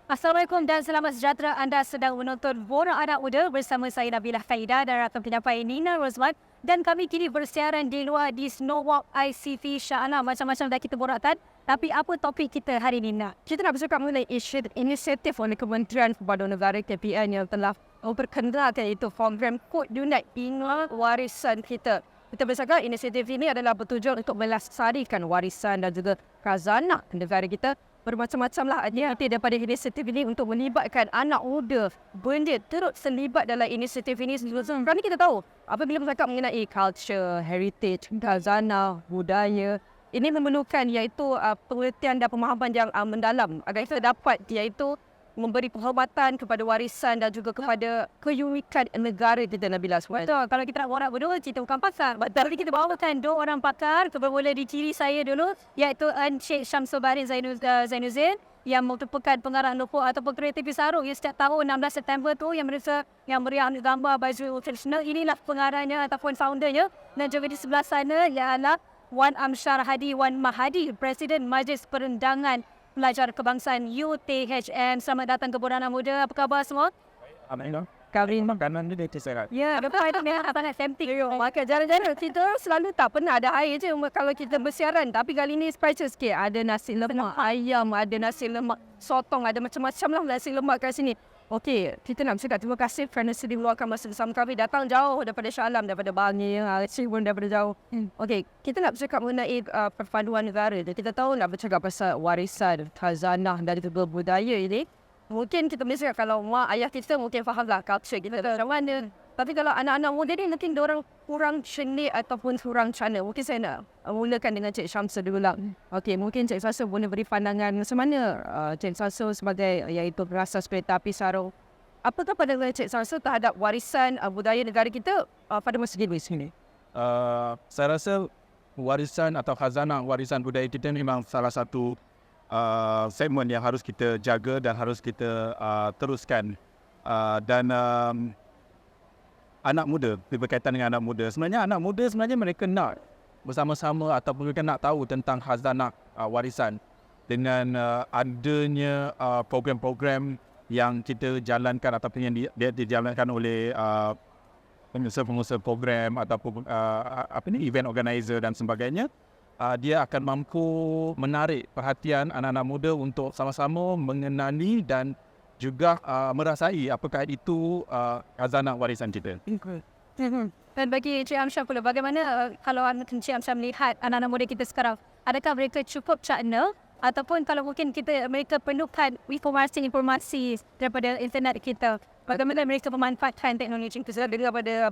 Assalamualaikum dan selamat sejahtera. Anda sedang menonton Borak Anak Muda bersama saya Nabilah Faidah dan rakan penyampai Nina Rosman. Dan kami kini bersiaran di luar di Snowwalk ICT Shah Alam. Macam-macam dah kita borakkan. Tapi apa topik kita hari ini, Nina? Kita nak bercakap mengenai inisiatif oleh Kementerian Perpaduan Negara KPN yang telah memperkenalkan itu program Kod Unit Ingat Warisan Kita. Kita bercakap inisiatif ini adalah bertujuan untuk melestarikan warisan dan juga khazanah negara kita. Bermacam-macam lah aktiviti daripada inisiatif ini untuk melibatkan anak muda benda turut terlibat dalam inisiatif ini. Kerana kita tahu apabila bercakap mengenai culture, heritage, khazanah, budaya, ini memerlukan iaitu pengertian dan pemahaman yang mendalam agar kita dapat iaitu memberi penghormatan kepada warisan dan juga kepada keunikan negara kita, Nabila. Betul. Kalau kita nak borak berdua, kita bukan pakar. Tapi kita bawakan dua orang pakar. Bermula di kiri saya dulu, iaitu Encik Syamsul Baharin Zainuddin yang merupakan pengarah logo ataupun kreatif Pisarung yang setiap tahun 16 September tu yang mereka yang meriah ambil gambar baju tradisional. Inilah pengarahnya ataupun foundernya. Dan juga di sebelah sana ialah Wan Amsyar Hadi Wan Mahadi, Presiden Majlis Perendangan Pelajar Kebangsaan UTHM. Selamat datang ke Borak Anak Muda. Apa khabar semua? Alhamdulillah. Kali makanan dia sehat. Ya, betul. Itu memang sangat tempting. Maka jarang-jarang kita selalu tak pernah ada air je kalau kita bersiaran. Tapi kali ni special sikit. Ada nasi lemak ayam, ada nasi lemak sotong, ada macam-macam lah nasi lemak kat sini. Okey, kita nak bercakap terima kasih kerana sedia meluangkan masa bersama kami. Datang jauh daripada Shah Alam, daripada Bangi, Cibun daripada jauh. Okey, kita nak bercakap mengenai perpaduan negara. Kita tahu nak bercakap pasal warisan, khazanah dan juga budaya ini. Mungkin kita mesti kalau mak ayah kita mungkin faham lah culture kita macam mana. Tapi kalau anak-anak muda ni nanti diorang kurang cenik ataupun kurang cana. Mungkin saya nak mulakan dengan Cik Syamsul dulu lah. Okey, mungkin Cik Syamsul boleh beri pandangan macam mana Cik Syamsul sebagai iaitu berasas kereta api Sarung. Apakah pandangan Cik Syamsul terhadap warisan budaya negara kita pada masa ini? Saya rasa warisan atau khazanah warisan budaya kita memang salah satu segmen yang harus kita jaga dan harus kita teruskan. Anak muda, berkaitan dengan anak muda. Sebenarnya anak muda mereka nak bersama-sama ataupun mereka nak tahu tentang khazanah warisan dengan adanya program-program yang kita jalankan ataupun yang dijalankan oleh pengusaha-pengusaha program ataupun event organizer dan sebagainya. Dia akan mampu menarik perhatian anak-anak muda untuk sama-sama mengenali dan juga merasai apakah itu khazanah warisan kita. Dan bagi Encik Amsyar pula, bagaimana kalau Encik Amsyar melihat anak-anak muda kita sekarang? Adakah mereka cukup cakna ataupun kalau mungkin mereka perlukan informasi daripada internet kita? Bagaimana mereka memanfaatkan teknologi itu? Saya dengar pada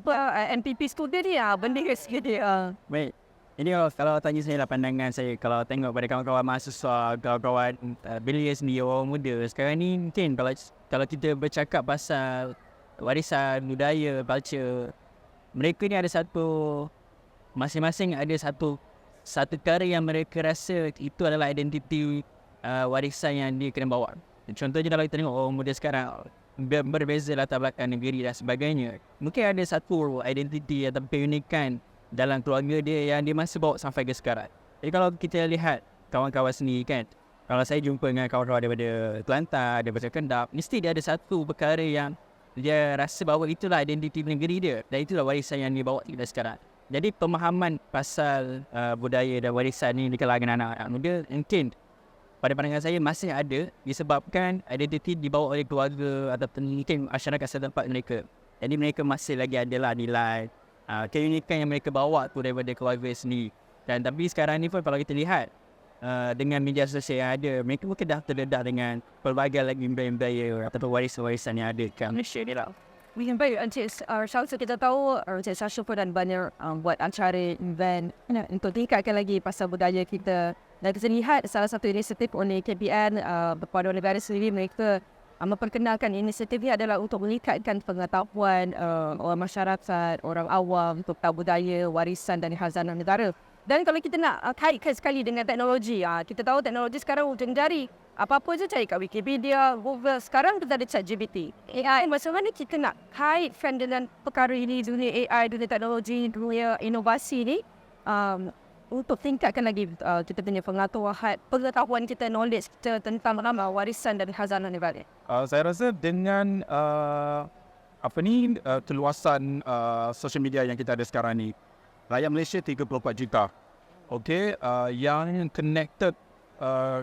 MPP student ni, benda sikit dia. Baik. Ini kalau tanya saya lah pandangan saya, kalau tengok pada kawan-kawan mahasiswa, kawan-kawan belia sendiri, orang muda sekarang ni, mungkin kalau kita bercakap pasal warisan budaya, culture, mereka ni ada masing-masing ada satu perkara yang mereka rasa itu adalah identiti warisan yang dia kena bawa. Contohnya kalau kita tengok orang muda sekarang berbeza latar belakang negeri dan sebagainya, mungkin ada satu identiti atau keunikan dalam keluarga dia yang dia masih bawa sampai ke sekarang. Jadi kalau kita lihat kawan-kawan sendiri kan, kalau saya jumpa dengan kawan-kawan daripada Kelantan, daripada Kendal, mesti dia ada satu perkara yang dia rasa bahawa itulah identiti negeri dia dan itulah warisan yang dia bawa hingga sekarang. Jadi pemahaman pasal budaya dan warisan ni di kalangan anak-anak muda mungkin pada pandangan saya masih ada disebabkan identiti dibawa oleh keluarga atau mungkin masyarakat setempat mereka. Jadi mereka masih lagi adalah nilai keunikan yang mereka bawa tu daripada keluarga sendiri. Dan tapi sekarang ni pun kalau kita lihat dengan media sosial yang ada, mereka mungkin dah terdedah dengan pelbagai lagi budaya atau warisan-warisan yang ada kat Malaysia ni lah. Baik, Encik Syamsul, kita tahu Encik Syamsul pun dan banyak buat acara event untuk tingkatkan lagi pasal budaya kita. Dan kita lihat salah satu inisiatif oleh KPN Perpaduan Negara sendiri, mereka memperkenalkan inisiatif ini adalah untuk meningkatkan pengetahuan orang masyarakat, orang awam untuk tahu budaya, warisan dan khazanah negara. Dan kalau kita nak kaitkan sekali dengan teknologi, kita tahu teknologi sekarang ujung jari. Apa-apa je cari kat Wikipedia, Google. Sekarang kita ada ChatGPT. AI, macam mana kita nak kaitkan dengan perkara ini, dunia AI, dunia teknologi, dunia inovasi ni untuk tingkatkan lagi kita punya pengetahuan kita, knowledge kita tentang warisan dan khazanah ni balik? Saya rasa dengan keluasan social media yang kita ada sekarang ni, rakyat Malaysia 34 juta. Okey, yang connected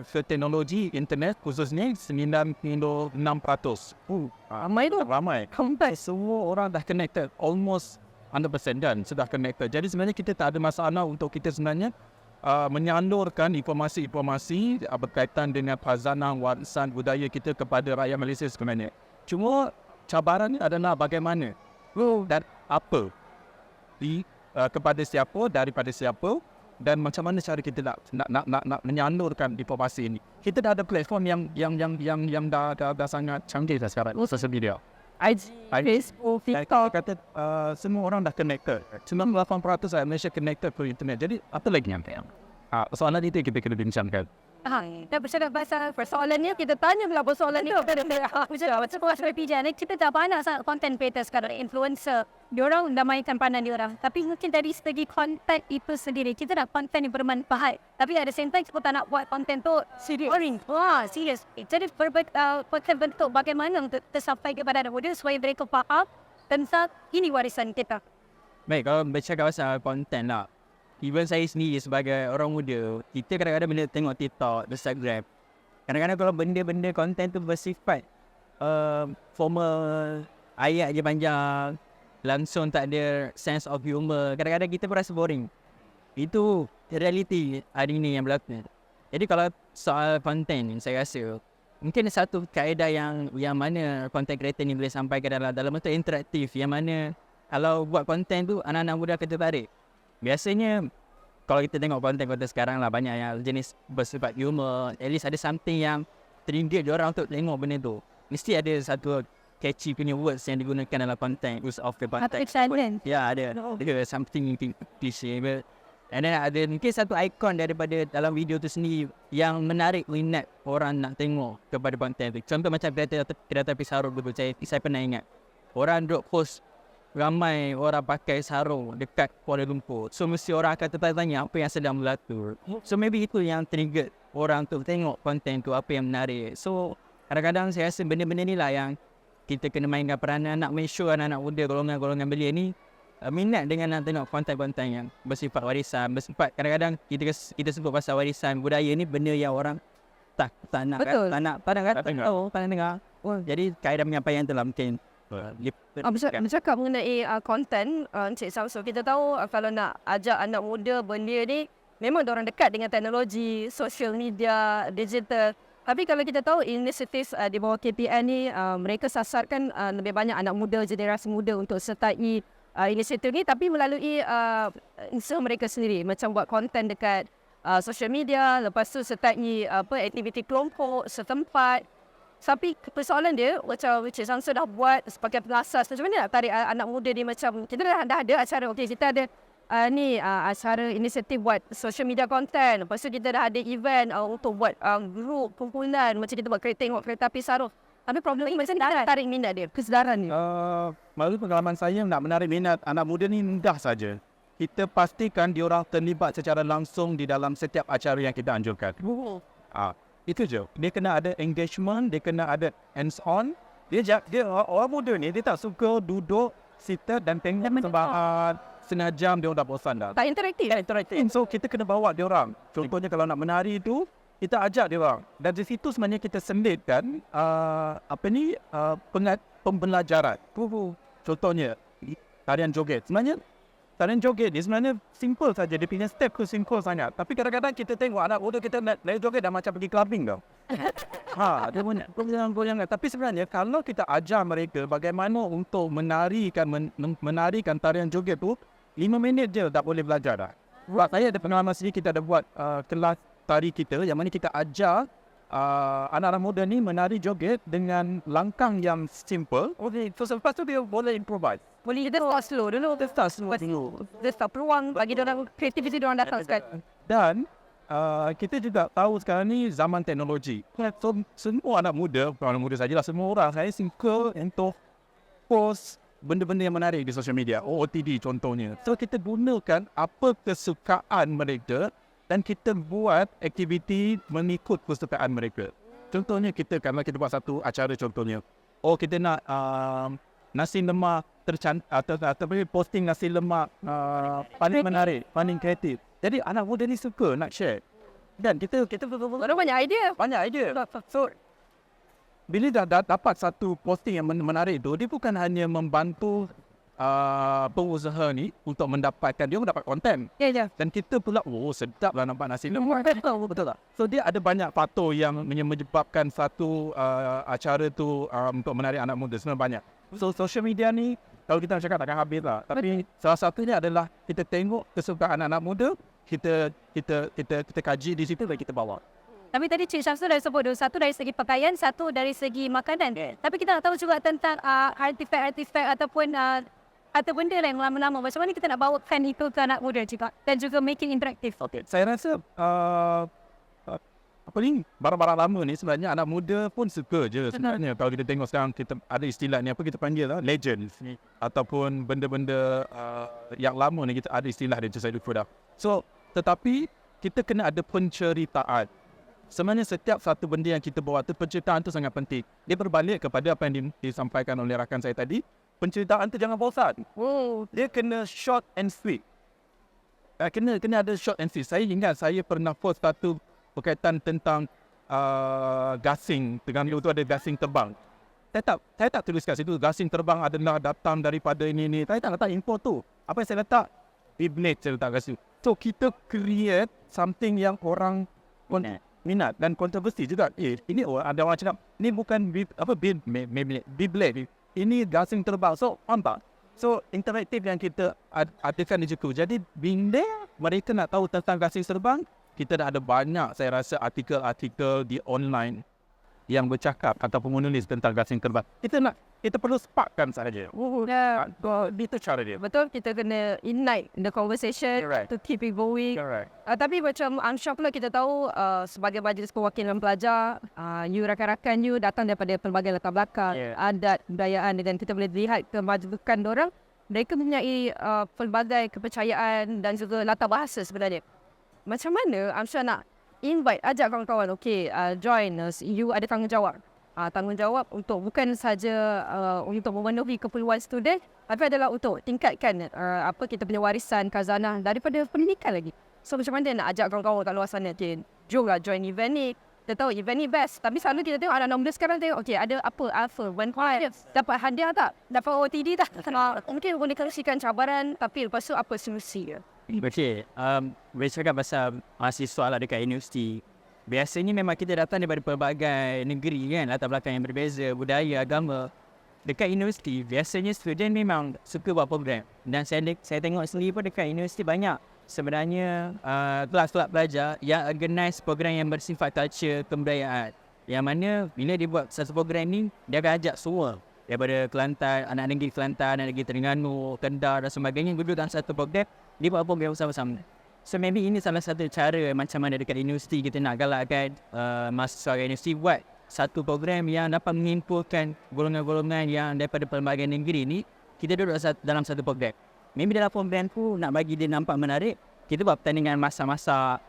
ke teknologi internet khususnya 96%. Ramai tu. Ramai. Semua orang dah connected, almost 100% dan sudah connected. Jadi sebenarnya kita tak ada masalah untuk kita sebenarnya menyalurkan informasi-informasi berkaitan dengan khazanah warisan budaya kita kepada rakyat Malaysia sebenarnya. Cuma cabarannya adalah bagaimana dan apa kepada siapa, daripada siapa, dan macam mana cara kita nak menyalurkan informasi ini. Kita dah ada platform yang dah sangat canggih dah sekarang, social media. IG, Facebook, TikTok. Kata semua orang dah connected. 98% rakyat Malaysia connected ke internet. Jadi apa lagi yang soalan itu kita kena bincangkan. Dah bercakap pasal persoalannya, kita tanya pula persoalan ni. Macam Puan Pijan ni, kita tak banyak sangat content creator sekarang, influencer. Diorang dah mainkan peranan diorang. Tapi mungkin dari segi konten itu sendiri, kita nak konten yang bermanfaat. Tapi at the same time, kita tak nak buat konten tu boring. Wah, serius. Jadi konten bentuk bagaimana untuk tersampai kepada anak muda supaya mereka faham tentang ini warisan kita. Baik, kalau bercakap pasal konten lah, even saya sendiri sebagai orang muda, kita kadang-kadang bila tengok TikTok, Instagram, kadang-kadang kalau benda-benda konten tu bersifat formal, ayat je panjang, langsung tak ada sense of humor, kadang-kadang kita pun rasa boring. Itu realiti hari ni yang berlaku. Jadi kalau soal konten, saya rasa mungkin satu kaedah yang mana content creator ni boleh sampaikan dalam bentuk interaktif, yang mana kalau buat konten tu anak-anak muda akan tertarik. Biasanya kalau kita tengok konten-konten sekarang lah, banyak yang jenis bersifat humor, at least ada something yang trigger diorang untuk tengok benda tu. Mesti ada satu catchy punya words yang digunakan dalam konten, use of the content. Ya, ada something cliche. And then ada mungkin satu ikon daripada dalam video tu sendiri yang menarik minat orang nak tengok kepada konten tu. Contoh macam kereta api sarung dulu, saya pernah ingat. Orang duk post ramai orang pakai sarung dekat Kuala Lumpur. So mesti orang akan tertanya apa yang sedang berlaku. So maybe itu yang trigger orang tu tengok konten tu, apa yang menarik. So kadang-kadang saya rasa benda-benda ni lah yang kita kena mainkan peranan, nak make sure anak-anak muda, golongan-golongan belia ni minat dengan nak tengok konten-konten yang bersifat warisan, bersifat kadang-kadang kita sebut pasal warisan budaya ni benda yang orang tak nak. Betul. Tak nak dengar. Jadi kaedah penyampaian tu lah mungkin. Bercakap mengenai konten, Encik Samsul, kita tahu kalau nak ajak anak muda belia ni, memang diorang dekat dengan teknologi, social media, digital. Tapi kalau kita tahu inisiatif di bawah KPN ni, mereka sasarkan lebih banyak anak muda, generasi muda untuk sertai inisiatif ni, tapi melalui usaha mereka sendiri. Macam buat konten dekat social media, lepas tu sertai aktiviti kelompok setempat. Tapi persoalan dia, macam Encik Samsul dah buat sebagai pengasas, macam mana nak tarik anak muda ni, macam kita dah ada acara, okey, kita ada acara inisiatif buat social media content, lepas tu kita dah ada event untuk buat group, kumpulan, macam kita buat tengok kereta api sarung. Tapi problem ni macam mana nak tarik minat dia, kesedaran ni? Melalui pengalaman saya, nak menarik minat anak muda ni mudah saja. Kita pastikan diorang terlibat secara langsung di dalam setiap acara yang kita anjurkan. Itu je. Dia kena ada engagement, dia kena ada hands-on. Dia orang muda ni, dia tak suka duduk, seated dan tengok sembahan. Setengah jam dia dah bosan dah. Tak interaktif. So kita kena bawa dia orang. Contohnya kalau nak menari tu, kita ajak dia orang. Dan di situ sebenarnya kita selitkan pembelajaran. Contohnya tarian joget. Sebenarnya tarian joget ni sebenarnya simple saja. Dia punya step tu simple sangat. Tapi kadang-kadang kita tengok anak muda kita naik joget dah macam pergi clubbing tau. Dia pun goyang-goyang. Tapi sebenarnya kalau kita ajar mereka bagaimana untuk menarikan tarian joget tu, 5 minit je tak boleh belajar dah. Buat saya ada pengalaman sendiri, kita ada buat kelas tari kita yang mana kita ajar anak-anak muda ni menari joget dengan langkah yang simple. So lepas tu dia boleh improvise. Boleh kita start slow dulu. Kita start peluang bagi diorang, kreativiti diorang datang sekali. Dan kita juga tahu sekarang ni zaman teknologi. So semua anak muda, bukan anak muda sajalah, semua orang saya suka untuk post benda-benda yang menarik di social media, OOTD contohnya. So kita gunakan apa kesukaan mereka dan kita buat aktiviti mengikut kesukaan mereka. Contohnya kalau kita buat satu acara contohnya, kita nak nasi lemak atau posting nasi lemak paling menarik, paling kreatif. Jadi anak muda ni suka nak share. Dan kita Orang banyak idea. banyak idea. So bila dah dapat satu posting yang menarik tu, dia bukan hanya membantu pengusaha ni untuk mendapatkan, dia mendapat konten. Ya. Dan kita pula, sedap lah nampak nasi lemak. Betul tak? So dia ada banyak faktor yang menyebabkan satu acara tu untuk menarik anak muda. Sebenarnya banyak. So social media ni, kalau kita nak cakap takkan habis lah. Tapi salah satunya adalah kita tengok kesukaan anak muda, kita kaji di situ dan kita bawa. Tapi tadi Cik Syamsul dah sebut dulu, satu dari segi pakaian, satu dari segi makanan. Tapi kita nak tahu juga tentang artifak-artifak ataupun atau benda yang lama-lama. Macam mana kita nak bawa kan itu ke anak muda juga dan juga make it interactive. Okay. Saya rasa barang-barang lama ni sebenarnya anak muda pun suka je sebenarnya. Kalau kita tengok sekarang, kita ada istilah ni, apa kita panggil lah, legends. Ataupun benda-benda yang lama ni, kita ada istilah dia, saya lupa dah. So, tetapi kita kena ada penceritaan. Sebenarnya setiap satu benda yang kita bawa tu, penceritaan tu sangat penting. Dia berbalik kepada apa yang disampaikan oleh rakan saya tadi. Penceritaan tu jangan bosan. Dia kena short and sweet. Kena ada short and sweet. Saya ingat saya pernah post satu berkaitan tentang gasing. Dengan itu ada gasing terbang. Saya tak tulis kat situ gasing terbang adalah datang daripada ini. Saya tak letak info tu. Apa yang saya letak? Beyblade saya letak kat situ. So kita create something yang orang minat dan kontroversi juga. Ini ada orang cakap ni bukan Beyblade. Ini gasing terbang. So nampak. So interaktif yang kita adakan di situ. Jadi bila mereka nak tahu tentang gasing terbang, kita dah ada banyak, saya rasa, artikel-artikel di online yang bercakap ataupun menulis tentang gasing terbang. Kita perlu sparkkan sahaja. Itu cara dia. Betul, kita kena ignite the conversation. Correct. To keep it going. Correct. Tapi macam Amsyar pula kita tahu sebagai majlis perwakilan pelajar, you rakan-rakan you datang daripada pelbagai latar belakang, adat, budayaan, dan kita boleh lihat kemajukan diorang. Mereka mempunyai pelbagai kepercayaan dan juga latar bahasa sebenarnya. Macam mana Amsyar nak ajak kawan-kawan, join, you ada tanggungjawab. Tanggungjawab untuk bukan saja untuk memenuhi keperluan student, tapi adalah untuk tingkatkan kita punya warisan khazanah daripada pendidikan lagi. So macam mana nak ajak kawan-kawan kat luar sana, jomlah join event ni. Kita tahu event ni best, tapi selalu kita tengok anak muda sekarang tengok, ada apa, dapat hadiah tak, dapat OTD tak. Mungkin boleh kongsikan cabaran, tapi lepas tu apa solusi dia. Boleh cakap pasal mahasiswa lah dekat universiti. Biasanya memang kita datang daripada pelbagai negeri kan, latar belakang yang berbeza, budaya, agama. Dekat universiti, biasanya student memang suka buat program. Dan saya tengok sendiri pun dekat universiti banyak sebenarnya kelas-kelas pelajar yang organize program yang bersifat culture, kebudayaan. Yang mana bila dia buat satu program ni, dia akan ajak semua daripada Kelantan, anak negeri Kelantan, anak negeri Terengganu, Kedah dan sebagainya duduk dalam satu program, dia buat program bersama-sama. So maybe ini salah satu cara macam mana dekat universiti kita nak galakkan mahasiswa universiti buat satu program yang dapat mengimpulkan golongan-golongan yang daripada pelbagai negeri ni, kita duduk dalam satu program. Maybe dalam program tu nak bagi dia nampak menarik, kita buat pertandingan masak-masak,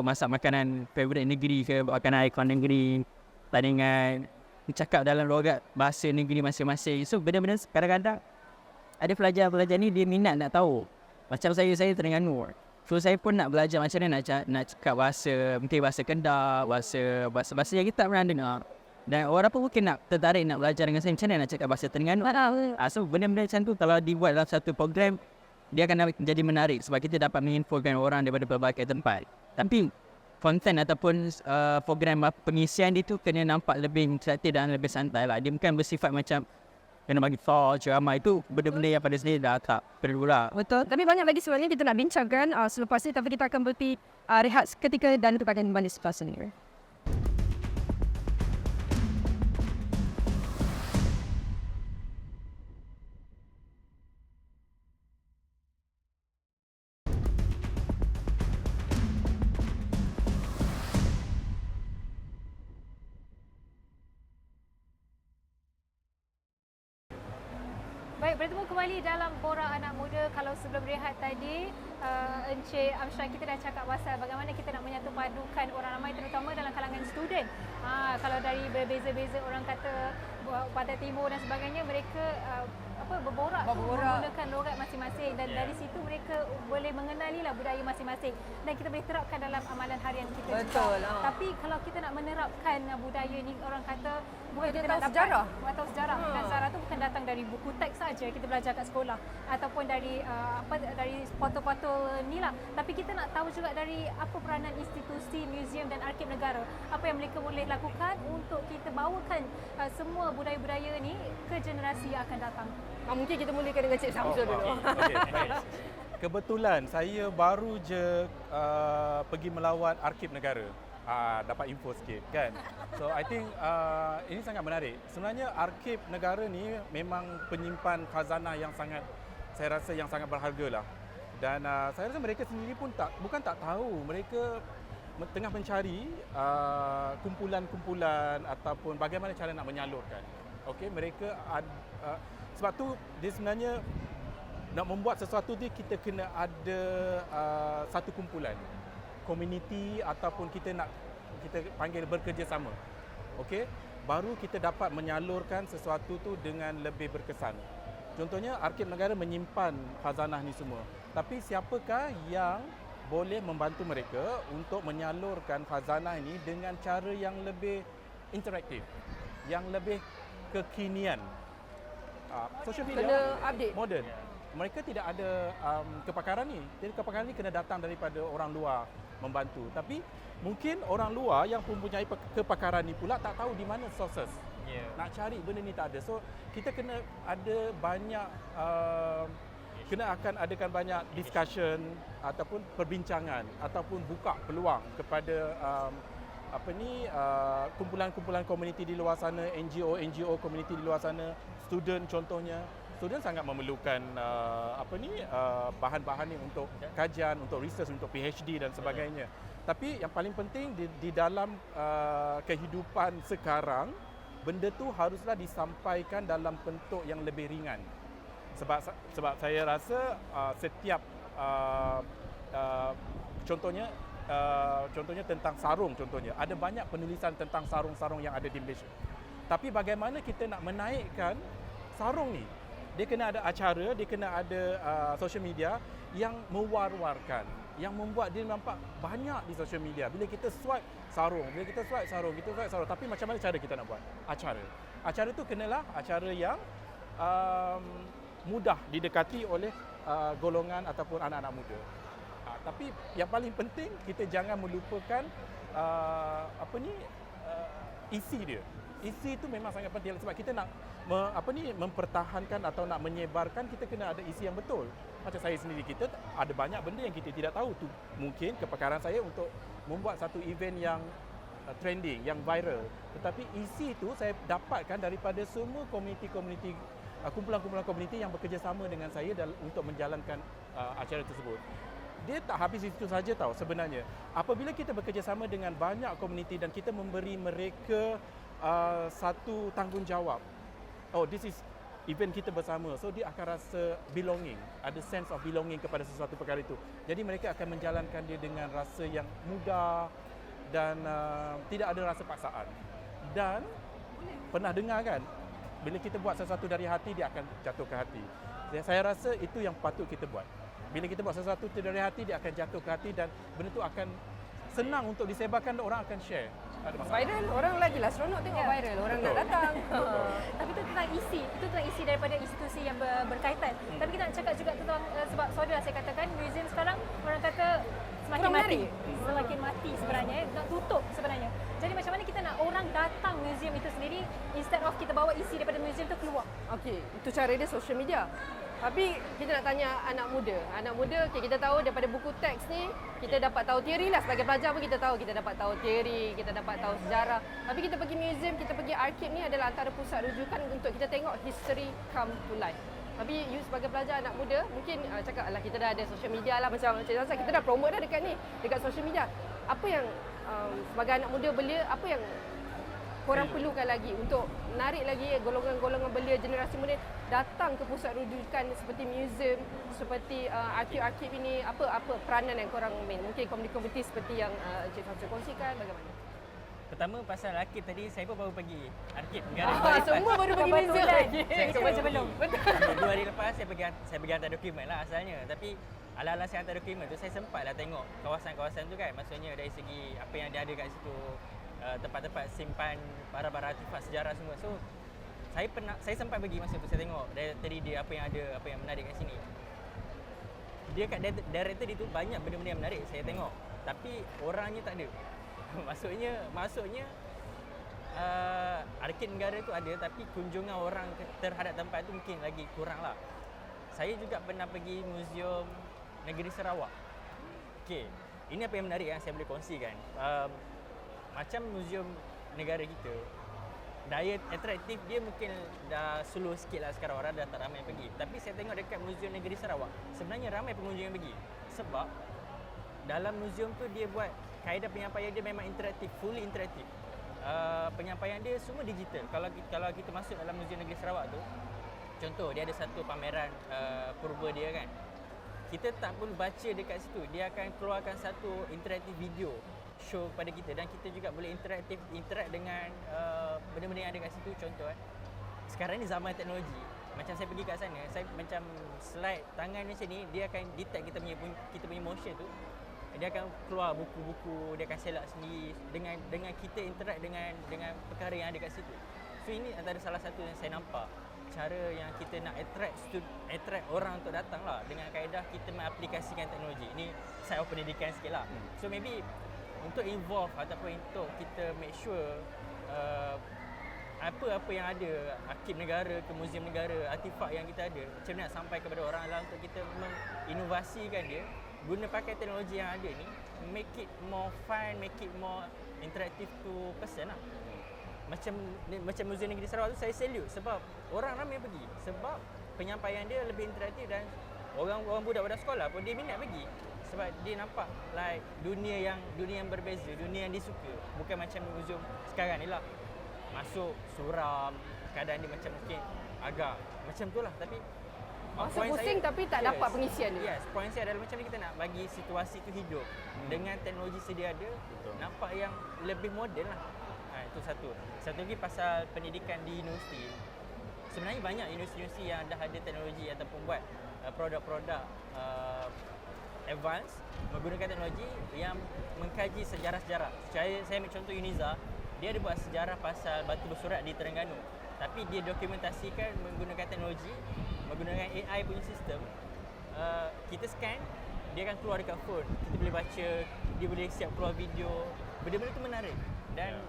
masak makanan favourite negeri ke, makanan ikon negeri, pertandingan cakap dalam logat bahasa negeri masing-masing. So benda-benda kadang-kadang ada pelajar-pelajar ni dia minat nak tahu. Macam saya Terengganu. So saya pun nak belajar macam mana nak cakap bahasa, mungkin bahasa Kedah, bahasa yang kita tak pernah dengar. Dan orang pun mungkin nak tertarik nak belajar dengan saya macam mana nak cakap bahasa Terengganu. So benda-benda macam tu kalau dibuat dalam satu program, dia akan jadi menarik sebab kita dapat menginfokan orang daripada berbagai tempat. Tapi konten ataupun program pengisian dia tu kena nampak lebih interaktif dan lebih santai lah. Dia bukan bersifat macam kena bagi thought, ceramah, itu benda-benda yang pada sendiri dah tak perlu lah. Betul. Tapi banyak lagi sebenarnya kita nak bincangkan selepas ni, tapi kita akan berhenti rehat seketika dan kita akan kembali selepas ni. Baik, bertemu kembali dalam Borak Anak Muda. Kalau sebelum rehat tadi, Encik Amsyar kita dah cakap pasal bagaimana kita nak menyatu padukan orang ramai terutama dalam kalangan student. Kalau dari berbeza-beza orang kata Pantai Timur dan sebagainya, mereka berborak menggunakan logat masing-masing dan dari situ mereka boleh mengenalilah budaya masing-masing dan kita boleh terapkan dalam amalan harian kita Betul, juga. Tapi kalau kita nak menerapkan budaya ni, orang kata bukan Dia kita tahu nak sejarah. tahu sejarah. Dan sejarah tu bukan datang dari buku teks saja kita belajar kat sekolah ataupun dari dari foto-foto ni lah. Tapi kita nak tahu juga dari apa peranan institusi, muzium dan arkib negara. Apa yang mereka boleh lakukan untuk kita bawakan semua budaya-budaya ni ke generasi yang akan datang. Mungkin kita mulakan dengan Cik Samsul dulu. Okey, baik. Kebetulan saya baru je pergi melawat Arkib Negara. Dapat info sikit kan. So I think ini sangat menarik. Sebenarnya Arkib Negara ni memang penyimpan khazanah yang sangat, saya rasa yang sangat berharga lah. Dan saya rasa mereka sendiri pun bukan tak tahu, mereka tengah mencari kumpulan-kumpulan ataupun bagaimana cara nak menyalurkan. Okey, mereka sebab tu dia sebenarnya nak membuat sesuatu tu kita kena ada satu kumpulan, komuniti ataupun kita panggil bekerjasama. Okey, baru kita dapat menyalurkan sesuatu tu dengan lebih berkesan. Contohnya Arkib Negara menyimpan khazanah ni semua. Tapi siapakah yang boleh membantu mereka untuk menyalurkan khazanah ini dengan cara yang lebih interaktif, yang lebih kekinian. Social media Kena update. moden. Mereka tidak ada kepakaran ni. Jadi kepakaran ni kena datang daripada orang luar membantu. Tapi mungkin orang luar yang mempunyai kepakaran ni pula tak tahu di mana sources. Nak cari benda ni tak ada. So kita kena ada banyak kena akan adakan banyak discussion ataupun perbincangan ataupun buka peluang kepada kumpulan-kumpulan komuniti di luar sana, NGO komuniti di luar sana, student contohnya. Student sangat memerlukan bahan-bahan ni untuk kajian, untuk research, untuk PhD dan sebagainya. Tapi yang paling penting di dalam kehidupan sekarang, benda tu haruslah disampaikan dalam bentuk yang lebih ringan. Sebab saya rasa setiap contohnya tentang sarung contohnya, ada banyak penulisan tentang sarung-sarung yang ada di Malaysia. Tapi bagaimana kita nak menaikkan sarung ni? Dia kena ada acara, dia kena ada social media yang mewar-warkan, yang membuat dia nampak banyak di social media. Bila kita swipe sarung, tapi macam mana cara kita nak buat? Acara tu kenalah acara yang mudah didekati oleh golongan ataupun anak-anak muda. Tapi yang paling penting kita jangan melupakan isi dia. Isi itu memang sangat penting sebab kita nak mempertahankan atau nak menyebarkan, kita kena ada isi yang betul. Macam saya sendiri, kita ada banyak benda yang kita tidak tahu tu. Mungkin kepakaran saya untuk membuat satu event yang trending, yang viral. Tetapi isi itu saya dapatkan daripada semua komuniti-komuniti, kumpulan-kumpulan komuniti yang bekerjasama dengan saya untuk menjalankan acara tersebut. Dia tak habis itu saja tahu sebenarnya. Apabila kita bekerjasama dengan banyak komuniti dan kita memberi mereka satu tanggungjawab. Oh, this is event kita bersama. So dia akan rasa belonging, ada sense of belonging kepada sesuatu perkara itu. Jadi mereka akan menjalankan dia dengan rasa yang mudah dan tidak ada rasa paksaan. Dan pernah dengar kan, bila kita buat sesuatu dari hati, dia akan jatuh ke hati. Saya rasa itu yang patut kita buat. Bila kita buat sesuatu dari hati, dia akan jatuh ke hati dan benda tu akan senang untuk disebarkan dan orang akan share. Viral, orang lagilah seronok tengok viral. Orang nak datang. Tapi itu tentang isi. Itu tentang isi daripada institusi yang berkaitan. Tapi kita nak cakap juga tentang sebab saudara saya katakan museum sekarang orang kata semakin kurang mati. menarik. Semakin mati sebenarnya, nak tutup sebenarnya. Jadi macam mana kita nak orang datang museum itu sendiri instead of kita bawa isi daripada museum tu keluar. Okey, itu cara dia social media. Tapi kita nak tanya anak muda. Anak muda, okay, kita tahu daripada buku teks ni, kita dapat tahu teori lah. Sebagai pelajar pun kita tahu, kita dapat tahu teori, kita dapat tahu sejarah. Tapi kita pergi museum, kita pergi arkib ni adalah antara pusat rujukan untuk kita tengok history come to life. Tapi you sebagai pelajar anak muda, mungkin cakap lah kita dah ada social media lah macam Cik Zaza, kita dah promote dah dekat ni, dekat social media. Apa yang sebagai anak muda belia, apa yang korang perlukan lagi untuk menarik lagi golongan-golongan belia generasi muda datang ke pusat rujukan seperti museum, seperti arkib-arkib ini? Apa peranan yang korang main? Mungkin komoditi seperti yang Encik Samsul kongsikan, bagaimana? Pertama pasal arkib tadi, saya pun baru pergi arkib negara. Semua baru pergi museum lagi. Saya Itu macam belum. 2 hari lepas saya pergi hantar dokumen lah asalnya. Tapi ala-ala saya hantar dokumen tu, saya sempat lah tengok kawasan-kawasan tu kan. Maksudnya dari segi apa yang dia ada kat situ, tempat-tempat simpan barang-barang artifak sejarah semua. So saya sempat pergi masa tu, saya tengok tadi dia apa yang ada, apa yang menarik kat sini. Dia kat director dia tu banyak benda-benda yang menarik saya tengok. Tapi orangnya tak ada. Maksudnya arkib negara tu ada, tapi kunjungan orang terhadap tempat tu mungkin lagi kurang lah. Saya juga pernah pergi Museum Negeri Sarawak. Okey, ini apa yang menarik yang saya boleh kongsikan. Macam museum negara kita, daya atraktif dia mungkin dah slow sikit lah sekarang, orang dah tak ramai pergi. Tapi saya tengok dekat Museum Negeri Sarawak, sebenarnya ramai pengunjung yang pergi. Sebab dalam museum tu dia buat kaedah penyampaian dia memang interaktif, fully interaktif. Penyampaian dia semua digital. Kalau kita masuk dalam Museum Negeri Sarawak tu, contoh dia ada satu pameran purba dia kan. Kita tak perlu baca dekat situ, dia akan keluarkan satu interaktif video show kepada kita, dan kita juga boleh interact dengan benda-benda yang ada kat situ. Contoh sekarang ni zaman teknologi, macam saya pergi kat sana, saya macam slide tangan macam ni, dia akan detect kita punya motion tu. Dia akan keluar buku-buku, dia akan select sendiri dengan kita interact dengan perkara yang ada kat situ. So ini antara salah satu yang saya nampak cara yang kita nak attract orang untuk datang lah, dengan kaedah kita mengaplikasikan teknologi. Ini side of pendidikan sikit lah. So maybe untuk involve ataupun untuk kita make sure apa-apa yang ada, arkib negara ke museum negara, artifak yang kita ada, macam mana nak sampai kepada orang adalah untuk kita menginovasikan dia, guna pakai teknologi yang ada ni, make it more fun, make it more interactive to person lah. Macam Museum Negeri Sarawak tu saya salute sebab orang ramai pergi, sebab penyampaian dia lebih interaktif, dan orang budak-budak sekolah pun dia minat pergi sebab dia nampak like dunia yang berbeza, dunia yang disuka. Bukan macam museum sekarang ni lah, masuk suram, kadang dia macam mungkin agak macam tu lah. Tapi Masa pusing tapi tak dapat pengisian dia. Yes, point saya adalah macam ni, kita nak bagi situasi tu hidup dengan teknologi sedia ada. Nampak yang lebih moden lah. Itu satu. Satu lagi pasal pendidikan di universiti. Sebenarnya banyak universiti yang dah ada teknologi ataupun buat produk-produk advance menggunakan teknologi yang mengkaji sejarah-sejarah. Saya ambil contoh UNIZA, dia ada buat sejarah pasal batu bersurat di Terengganu. Tapi dia dokumentasikan menggunakan teknologi, menggunakan AI punya sistem. Kita scan, dia akan keluar dekat phone. Kita boleh baca, dia boleh siap keluar video. Benda-benda tu menarik. Dan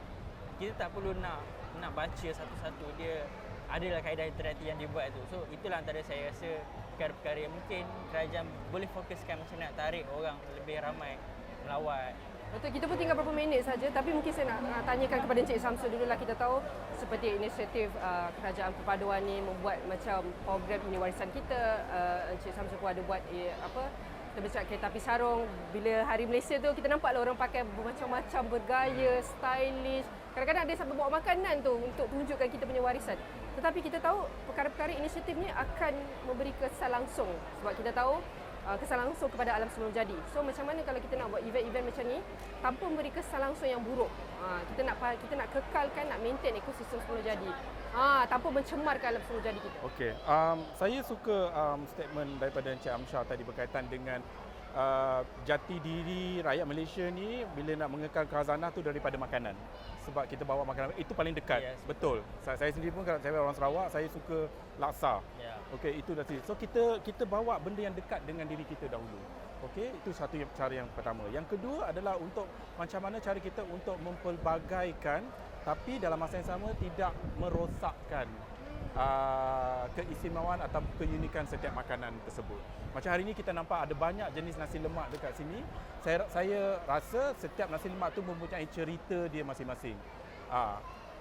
kita tak perlu nak baca satu-satu. Dia adalah kaedah interaktif yang dia buat tu. So itulah antara saya rasa perkara-perkara yang mungkin kerajaan boleh fokuskan macam nak tarik orang lebih ramai melawat. Betul, kita pun tinggal beberapa minit saja, tapi mungkin saya nak tanyakan kepada Encik Samsul dululah. Kita tahu seperti inisiatif Kerajaan Perpaduan ni membuat macam program ini warisan kita. Encik Samsul pun ada buat kita bercakap kereta api sarung. Bila Hari Malaysia tu kita nampak lah orang pakai macam-macam bergaya, stylish. Kadang-kadang ada sampai bawa makanan tu untuk tunjukkan kita punya warisan. Tetapi kita tahu perkara-perkara inisiatif ni akan memberi kesan langsung, sebab kita tahu kesan langsung kepada alam sebelum jadi. So macam mana kalau kita nak buat event-event macam ni tanpa memberi kesan langsung yang buruk? Kita nak kekalkan, nak maintain ekosistem sebelum jadi. Tanpa mencemarkan alam sebelum jadi kita. Okey, saya suka statement daripada Encik Amsyar tadi berkaitan dengan jati diri rakyat Malaysia ni bila nak mengekalkan khazanah tu daripada makanan. Sebab kita bawa makanan itu paling dekat. Yes, betul. Saya sendiri pun kalau saya orang Sarawak, saya suka laksa. Yeah. Okey, itu dah. So kita bawa benda yang dekat dengan diri kita dahulu. Okey, itu satu cara yang pertama. Yang kedua adalah untuk macam mana cara kita untuk mempelbagaikan tapi dalam masa yang sama tidak merosakkan keistimewaan atau keunikan setiap makanan tersebut. Macam hari ini kita nampak ada banyak jenis nasi lemak dekat sini. Saya rasa setiap nasi lemak tu mempunyai cerita dia masing-masing.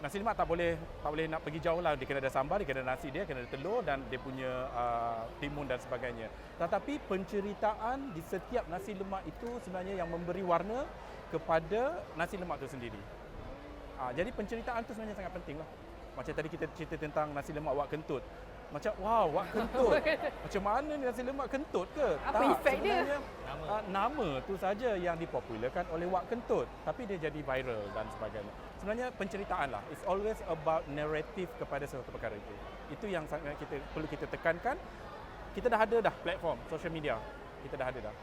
Nasi lemak tak boleh nak pergi jauh lah. Dia kena ada sambal, dia kena ada nasi dia, kena ada telur dan dia punya timun dan sebagainya. Tetapi penceritaan di setiap nasi lemak itu sebenarnya yang memberi warna kepada nasi lemak itu sendiri. Jadi penceritaan tu sebenarnya sangat penting lah. Macam tadi kita cerita tentang nasi lemak wak kentut. Macam wow, wak kentut. Macam mana ni nasi lemak kentut ke? Apa efek dia? Sebenarnya, nama tu saja yang dipopularkan oleh wak kentut. Tapi dia jadi viral dan sebagainya. Sebenarnya penceritaan lah. It's always about narrative kepada sesuatu perkara itu. Itu yang sangat perlu kita tekankan. Kita dah ada dah platform social media. Kita dah ada dah.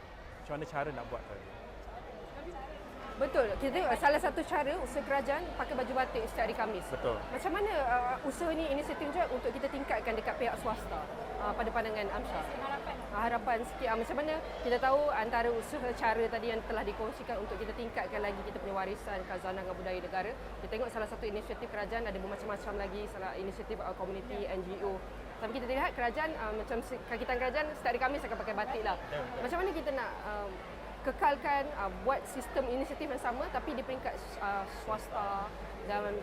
Macam mana cara nak buat tadi? Betul. Kita tengok salah satu cara usaha kerajaan pakai baju batik setiap hari Khamis. Betul. Macam mana usaha ni inisiatif juga untuk kita tingkatkan dekat pihak swasta pada pandangan Amsyar? Harapan sikit. Macam mana kita tahu antara usaha cara tadi yang telah dikongsikan untuk kita tingkatkan lagi kita punya warisan khazanah dan budaya negara. Kita tengok salah satu inisiatif kerajaan ada bermacam-macam lagi, salah inisiatif komuniti, NGO. Tapi kita lihat kerajaan macam kakitan kerajaan setiap hari Khamis akan pakai batik lah. Macam mana kita nak kekalkan buat sistem inisiatif yang sama tapi di peringkat swasta dan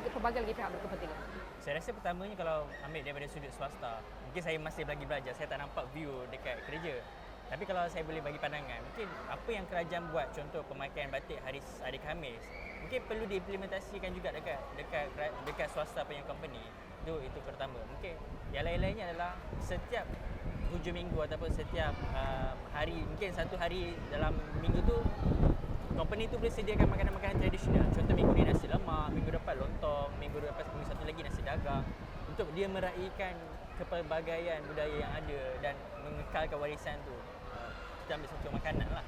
pelbagai lagi pihak berkepentingan. Saya rasa pertamanya kalau ambil daripada sudut swasta, mungkin saya masih lagi belajar, saya tak nampak view dekat kerja. Tapi kalau saya boleh bagi pandangan, mungkin apa yang kerajaan buat, contoh pemakaian batik hari Khamis, mungkin perlu diimplementasikan juga dekat swasta punya company. Itu pertama. Mungkin yang lain-lainnya adalah setiap hujung minggu ataupun setiap hari, mungkin satu hari dalam minggu tu company tu boleh sediakan makanan-makanan tradisional. Contoh minggu ni nasi lemak, minggu depan lontong, minggu satu lagi nasi dagang, untuk dia meraihkan kepelbagaian budaya yang ada dan mengekalkan warisan tu. Kita ambil satu makanan lah.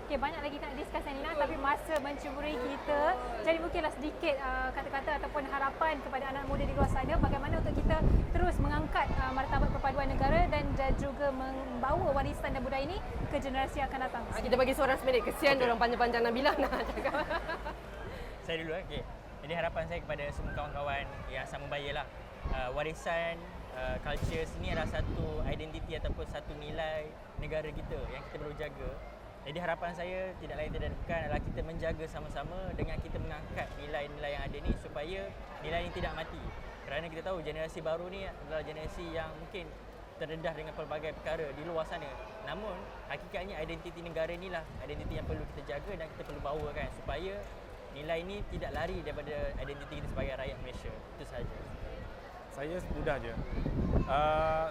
Okay, banyak lagi kita nak discuss Nina, tapi masa mencemburi kita. Jadi mungkinlah sedikit kata-kata ataupun harapan kepada anak muda di luar sana bagaimana untuk kita terus mengangkat martabat perpaduan negara dan juga membawa warisan dan budaya ini ke generasi yang akan datang. Kita bagi seorang seminit. Kesian diorang panjang-panjang Nabila nak cakap. Saya dulu okey. Jadi harapan saya kepada semua kawan-kawan yang sama baya lah. Warisan culture sini adalah satu identiti ataupun satu nilai negara kita yang kita perlu jaga. Jadi harapan saya tidak lain tidak bukan adalah kita menjaga sama-sama dengan kita mengangkat nilai-nilai yang ada ni supaya nilai ini tidak mati. Kerana kita tahu generasi baru ni adalah generasi yang mungkin terdedah dengan pelbagai perkara di luar sana. Namun hakikatnya identiti negara inilah identiti yang perlu kita jaga dan kita perlu bawakan supaya nilai ini tidak lari daripada identiti kita sebagai rakyat Malaysia. Itu sahaja. Saya mudah je.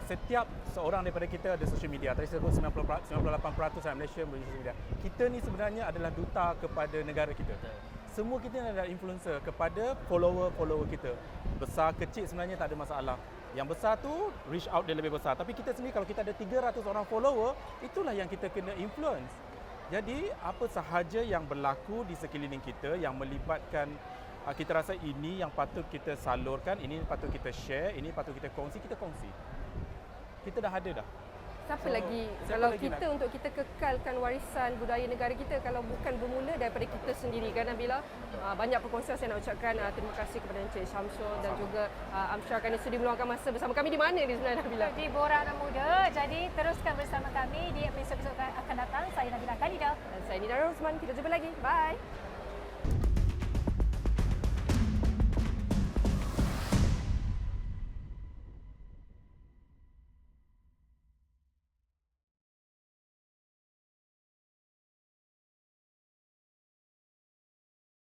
Setiap seorang daripada kita ada social media. Tadi saya sebut 98% rakyat Malaysia punya social media. Kita ni sebenarnya adalah duta kepada negara kita. Semua kita adalah influencer kepada follower-follower kita. Besar, kecil sebenarnya tak ada masalah. Yang besar tu reach out dia lebih besar. Tapi kita sendiri kalau kita ada 300 orang follower, itulah yang kita kena influence. Jadi apa sahaja yang berlaku di sekeliling kita yang melibatkan kita rasa ini yang patut kita salurkan, ini patut kita share, ini patut kita kongsi, kita kongsi. Kita dah ada dah. Siapa lagi kalau lagi kita untuk kita kekalkan warisan budaya negara kita kalau bukan bermula daripada kita sendiri kan Nabila. Banyak perkongsian saya nak ucapkan terima kasih kepada Encik Syamsul dan juga Amsyar kerana sudi meluangkan masa bersama kami di mana ni sebenarnya Nabila? Di Borak Anak Muda. Jadi teruskan bersama kami di episod-episod akan datang. Saya Nabila Khalidah Dan saya Nida Rosman. Kita jumpa lagi. Bye.